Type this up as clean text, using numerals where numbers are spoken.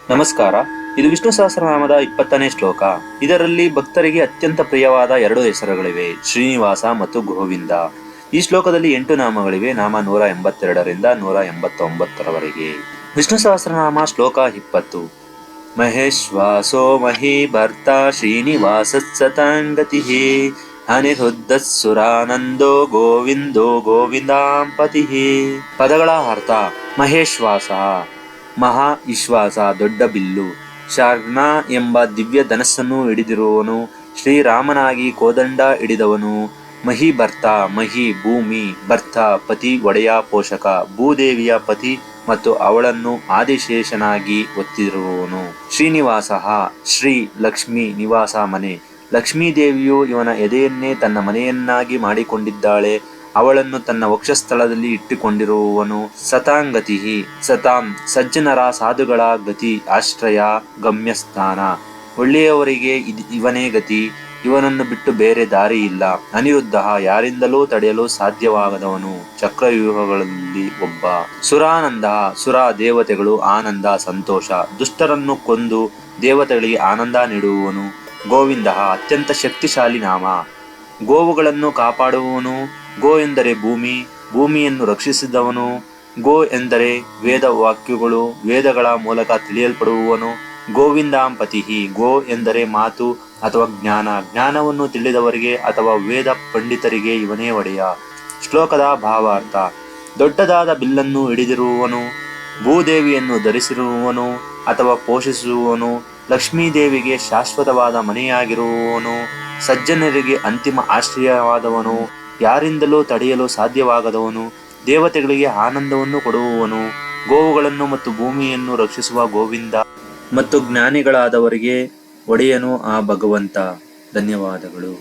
ನಮಸ್ಕಾರ. ಇದು ವಿಷ್ಣು ಸಹಸ್ರನಾಮದ 20ನೇ ಶ್ಲೋಕ. ಇದರಲ್ಲಿ ಭಕ್ತರಿಗೆ ಅತ್ಯಂತ ಪ್ರಿಯವಾದ 2 ಹೆಸರುಗಳಿವೆ, ಶ್ರೀನಿವಾಸ ಮತ್ತು ಗೋವಿಂದ. ಈ ಶ್ಲೋಕದಲ್ಲಿ 8 ನಾಮಗಳಿವೆ, ನಾಮ 182ರಿಂದ 189ರವರೆಗೆ. ವಿಷ್ಣು ಸಹಸ್ರನಾಮ ಶ್ಲೋಕ 20. ಮಹೇಶ್ವಾಸೋ ಮಹಿ ಭರ್ತ ಶ್ರೀನಿವಾಸ ಸತಾಂಗತಿ ಅನಿರುದ್ಧಸುರಾನಂದೋ ಗೋವಿಂದೋ ಗೋವಿಂದಾಂಪತಿ. ಪದಗಳ ಅರ್ಥ: ಮಹೇಶ್ವಾಸ ಮಹಾ ವಿಶ್ವಾಸ, ದೊಡ್ಡ ಬಿಲ್ಲು. ಶಾರ್ಗ್ನ ಎಂಬ ದಿವ್ಯ ಧನಸ್ಸನ್ನು ಹಿಡಿದಿರುವವನು. ಶ್ರೀರಾಮನಾಗಿ ಕೋದಂಡ ಹಿಡಿದವನು. ಮಹಿ ಭರ್ತ, ಮಹಿ ಭೂಮಿ, ಭರ್ತ ಪತಿ, ಒಡೆಯ, ಪೋಷಕ, ಭೂದೇವಿಯ ಪತಿ ಮತ್ತು ಅವಳನ್ನು ಆದಿಶೇಷನಾಗಿ ಒತ್ತಿರುವವನು. ಶ್ರೀನಿವಾಸ, ಶ್ರೀ ಲಕ್ಷ್ಮಿ, ನಿವಾಸ ಮನೆ. ಲಕ್ಷ್ಮೀದೇವಿಯು ಇವನ ಎದೆಯನ್ನೇ ತನ್ನ ಮನೆಯನ್ನಾಗಿ ಮಾಡಿಕೊಂಡಿದ್ದಾಳೆ. ಅವಳನ್ನು ತನ್ನ ವಕ್ಷಸ್ಥಳದಲ್ಲಿ ಇಟ್ಟುಕೊಂಡಿರುವವನು. ಸತಾಂಗತಿ, ಸತಾಂ ಸಜ್ಜನರ ಸಾಧುಗಳ ಗತಿ, ಆಶ್ರಯ, ಗಮ್ಯಸ್ಥಾನ. ಒಳ್ಳೆಯವರಿಗೆ ಇವನೇ ಗತಿ, ಇವನನ್ನು ಬಿಟ್ಟು ಬೇರೆ ದಾರಿ ಇಲ್ಲ. ಅನಿರುದ್ಧ, ಯಾರಿಂದಲೂ ತಡೆಯಲು ಸಾಧ್ಯವಾಗದವನು, ಚಕ್ರವ್ಯೂಹಗಳಲ್ಲಿ ಒಬ್ಬ. ಸುರಾನಂದ, ಸುರ ದೇವತೆಗಳು ಆನಂದ, ಸಂತೋಷ. ದುಷ್ಟರನ್ನು ಕೊಂದು ದೇವತೆಗಳಿಗೆ ಆನಂದ ನೀಡುವವನು. ಗೋವಿಂದ, ಅತ್ಯಂತ ಶಕ್ತಿಶಾಲಿ ನಾಮ. ಗೋವುಗಳನ್ನು ಕಾಪಾಡುವವನು. ಗೋ ಎಂದರೆ ಭೂಮಿ, ಭೂಮಿಯನ್ನು ರಕ್ಷಿಸಿದವನು. ಗೋ ಎಂದರೆ ವೇದ ವಾಕ್ಯಗಳು, ವೇದಗಳ ಮೂಲಕ ತಿಳಿಯಲ್ಪಡುವವನು. ಗೋವಿಂದಾಂಪತಿ, ಗೋ ಎಂದರೆ ಮಾತು ಅಥವಾ ಜ್ಞಾನ, ಜ್ಞಾನವನ್ನು ತಿಳಿದವರಿಗೆ ಅಥವಾ ವೇದ ಪಂಡಿತರಿಗೆ ಇವನೇ ಒಡೆಯ. ಶ್ಲೋಕದ ಭಾವಾರ್ಥ: ದೊಡ್ಡದಾದ ಬಿಲ್ಲನ್ನು ಹಿಡಿದಿರುವವನು, ಭೂದೇವಿಯನ್ನು ಧರಿಸಿರುವವನು ಅಥವಾ ಪೋಷಿಸುವವನು, ಲಕ್ಷ್ಮೀದೇವಿಗೆ ಶಾಶ್ವತವಾದ ಮನೆಯಾಗಿರುವವನು, ಸಜ್ಜನರಿಗೆ ಅಂತಿಮ ಆಶ್ರಯವಾದವನು, ಯಾರಿಂದಲೂ ತಡೆಯಲು ಸಾಧ್ಯವಾಗದವನು, ದೇವತೆಗಳಿಗೆ ಆನಂದವನ್ನು ಕೊಡುವವನು, ಗೋವುಗಳನ್ನು ಮತ್ತು ಭೂಮಿಯನ್ನು ರಕ್ಷಿಸುವ ಗೋವಿಂದ ಮತ್ತು ಜ್ಞಾನಿಗಳಾದವರಿಗೆ ಒಡೆಯನು ಆ ಭಗವಂತ. ಧನ್ಯವಾದಗಳು.